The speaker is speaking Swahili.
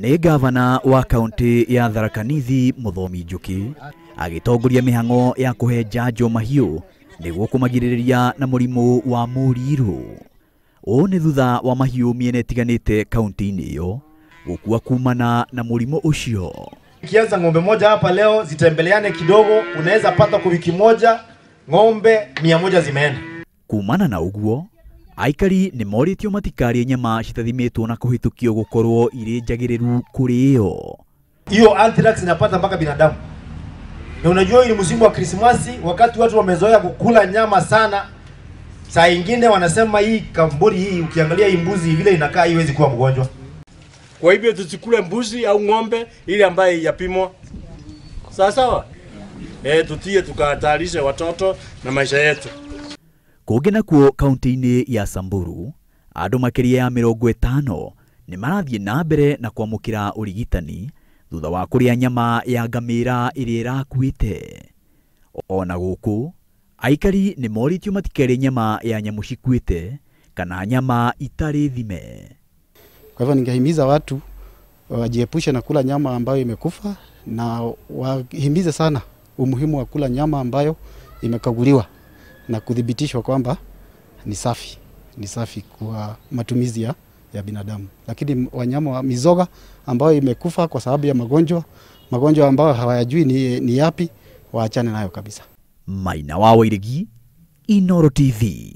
Nĩ gavana wa kaunti ya Tharaka Nithi Muthomi Njuki agitongoria mihango ya kuhe njanjo mahiũ nĩguo kumagirĩrĩria na mũrimũ wa mũrirũ. Ũũ nĩ thutha wa mahiũ miena itiganĩte kaunti-inĩ ĩyo gũkua kumana na mũrimũ ũcio. Kianza ng'ombe moja hapa leo zitembeleane kidogo, unaweza pata kwa wiki moja ng'ombe 100 zimeenda. Kumana na ũguo, aikari nĩ moritio matikarie nyama citathimitwo na kũhĩtũkio gũkorwo irĩ njagĩrĩru kũrĩo. Hiyo anthrax inapata mpaka binadamu. Na unajua hii ni msimu wa Krismasi, wakati watu wamezoea kukula nyama sana. Saa ingine wanasema hii kamburi hii, ukiangalia hii mbuzi vile inakaa haiwezi kuwa mgonjwa. Kwa hivyo tusikule mbuzi au ng'ombe ile ambaye yapimwa. Sawa sawa? Tutie tukahatarishe watoto na maisha yetu. Kũngĩ nakuo kaunti-inĩ ya Samburu, andũ makĩria ya 50 nĩ marathiĩ na mbere na kwamũkĩra ũrigitani thutha wa kũrĩa nyama ya ngamĩra ĩrĩa ĩrakuĩte. Ona gũkũ, aikari nĩ moritio matikarie nyama ya nyamũ cikuĩte kana nyama itarĩ thime. Kwa hivyo ningehimiza watu wajiepushe na kula nyama ambayo imekufa, na wahimize sana umuhimu wa kula nyama ambayo imekaguliwa na kuthibitishwa kwamba ni safi kwa matumizi ya binadamu. Lakini wanyama wa mizoga ambayo imekufa kwa sababu ya magonjwa ambayo hawayajui ni yapi, waachane nayo kabisa. Maina wa Wairigi, Inooro TV.